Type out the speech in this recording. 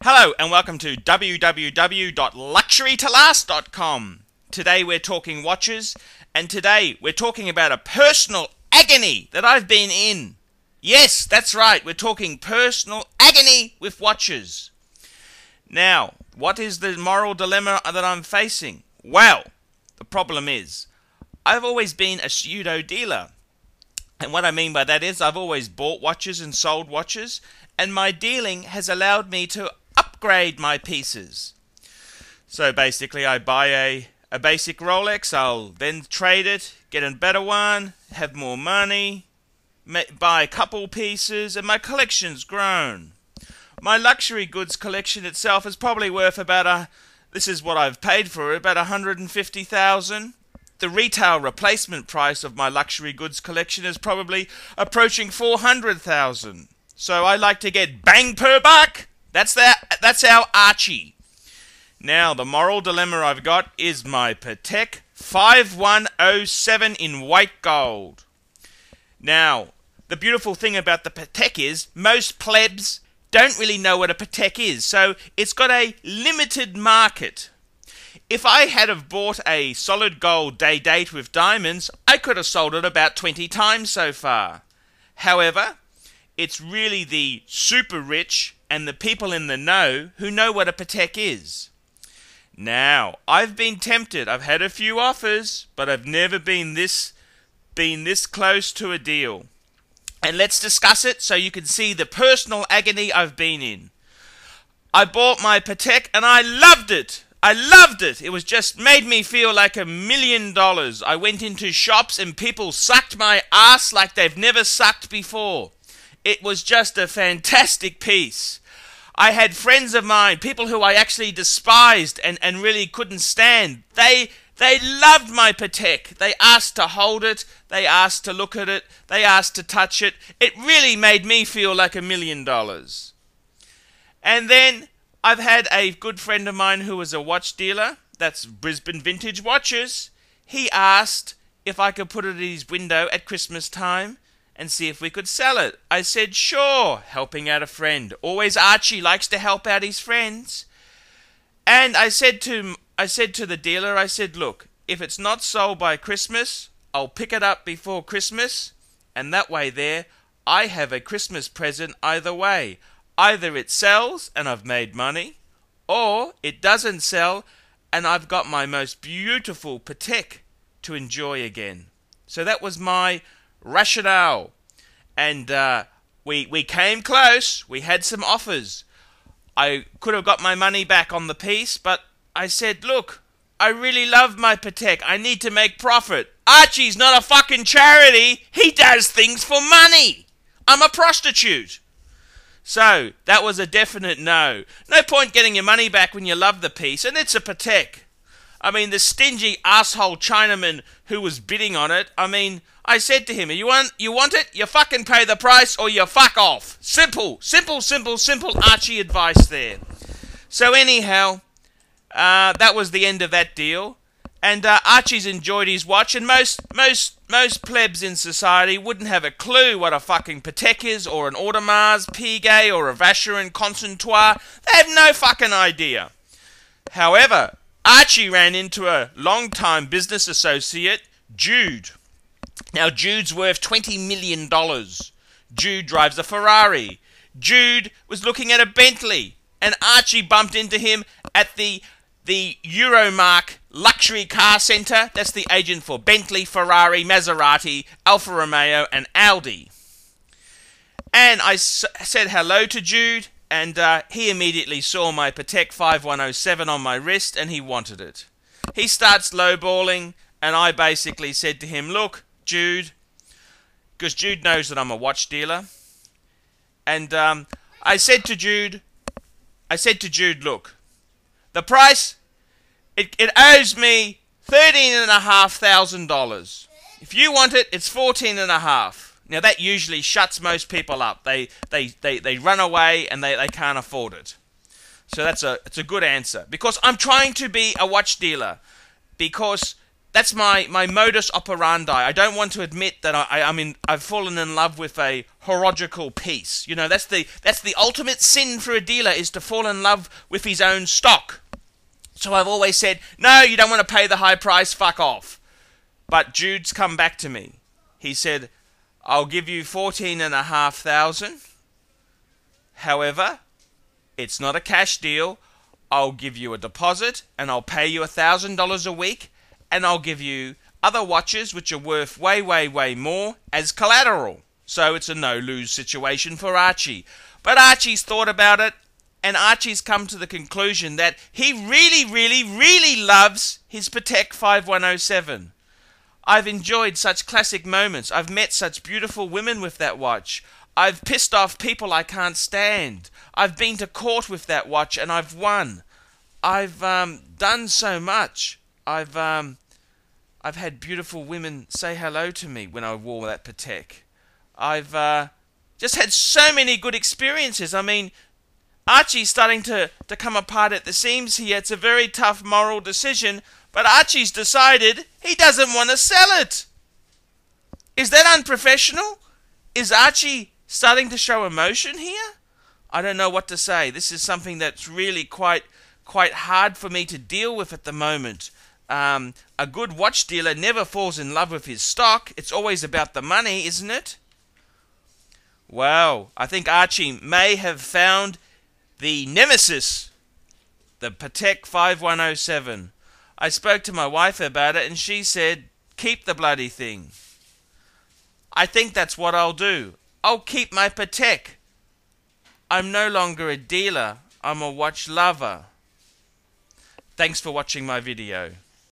Hello and welcome to www.luxurytolast.com. Today we're talking watches, and today we're talking about a personal agony that I've been in. Yes, that's right, we're talking personal agony with watches. Now, what is the moral dilemma that I'm facing? Well, the problem is, I've always been a pseudo dealer. And what I mean by that is I've always bought watches and sold watches, and my dealing has allowed me to upgrade my pieces. So basically I buy a basic Rolex, I'll then trade it, get a better one, have more money, buy a couple pieces, and my collection's grown. My luxury goods collection itself is probably worth about this is what I've paid for it, about 150,000. The retail replacement price of my luxury goods collection is probably approaching 400,000. So I like to get bang per buck. That's our Archie. Now, the moral dilemma I've got is my Patek 5107 in white gold. Now, the beautiful thing about the Patek is most plebs don't really know what a Patek is, so it's got a limited market. If I had have bought a solid gold day date with diamonds, I could have sold it about 20 times so far. However, it's really the super rich and the people in the know who know what a Patek is. Now, I've been tempted. I've had a few offers, but I've never been this close to a deal. And let's discuss it so you can see the personal agony I've been in. I bought my Patek and I loved it. I loved it. It was just made me feel like $1 million. I went into shops and people sucked my ass like they've never sucked before. It was just a fantastic piece. I had friends of mine, people who I actually despised and really couldn't stand. They loved my Patek. They asked to hold it. They asked to look at it. They asked to touch it. It really made me feel like $1 million. And then I've had a good friend of mine who was a watch dealer. That's Brisbane Vintage Watches. He asked if I could put it at his window at Christmas time and see if we could sell it. I said, sure, helping out a friend. Always Archie likes to help out his friends. And I said to the dealer, I said, look, if it's not sold by Christmas, I'll pick it up before Christmas, and that way there, I have a Christmas present either way. Either it sells and I've made money, or it doesn't sell and I've got my most beautiful Patek to enjoy again. So that was my rationale, and we came close. We had some offers. I could have got my money back on the piece, but I said, look, I really love my Patek. I need to make profit. Archie's not a fucking charity. He does things for money. I'm a prostitute. So that was a definite no. No point getting your money back when you love the piece, and it's a Patek. I mean, the stingy asshole Chinaman who was bidding on it, I mean, I said to him, you want it? You fucking pay the price or you fuck off. Simple Archie advice there. So anyhow, that was the end of that deal. And Archie's enjoyed his watch, and most plebs in society wouldn't have a clue what a fucking Patek is, or an Audemars Piguet, or a Vacheron Constantin. They have no fucking idea. However, Archie ran into a long-time business associate, Jude. Now, Jude's worth $20 million. Jude drives a Ferrari. Jude was looking at a Bentley, and Archie bumped into him at the Euromark Luxury Car Centre. That's the agent for Bentley, Ferrari, Maserati, Alfa Romeo, and Audi. And I said hello to Jude, and he immediately saw my Patek 5107 on my wrist, and he wanted it. He starts lowballing, and I basically said to him, look, Jude, because Jude knows that I'm a watch dealer, and I said to Jude, look, the price, it owes me $13,500. If you want it, it's $14,500. Now that usually shuts most people up. They run away and they can't afford it. So it's a good answer, because I'm trying to be a watch dealer, because That's my modus operandi. I don't want to admit that I've fallen in love with a horological piece. You know, that's the ultimate sin for a dealer, is to fall in love with his own stock. So I've always said, no, you don't want to pay the high price, fuck off. But Jude's come back to me. He said, I'll give you 14,500. However, it's not a cash deal. I'll give you a deposit and I'll pay you $1,000 a week, and I'll give you other watches which are worth way, way, way more as collateral. So it's a no-lose situation for Archie. But Archie's thought about it, and Archie's come to the conclusion that he really, really, really loves his Patek 5107. I've enjoyed such classic moments. I've met such beautiful women with that watch. I've pissed off people I can't stand. I've been to court with that watch and I've won. I've done so much. I've had beautiful women say hello to me when I wore that Patek. I've just had so many good experiences. I mean, Archie's starting to come apart at the seams here. It's a very tough moral decision, but Archie's decided he doesn't want to sell it. Is that unprofessional? Is Archie starting to show emotion here? I don't know what to say. This is something that's really quite hard for me to deal with at the moment. A good watch dealer never falls in love with his stock. It's always about the money, isn't it? Well, I think Archie may have found the nemesis, the Patek 5107. I spoke to my wife about it and she said, keep the bloody thing. I think that's what I'll do. I'll keep my Patek. I'm no longer a dealer. I'm a watch lover. Thanks for watching my video.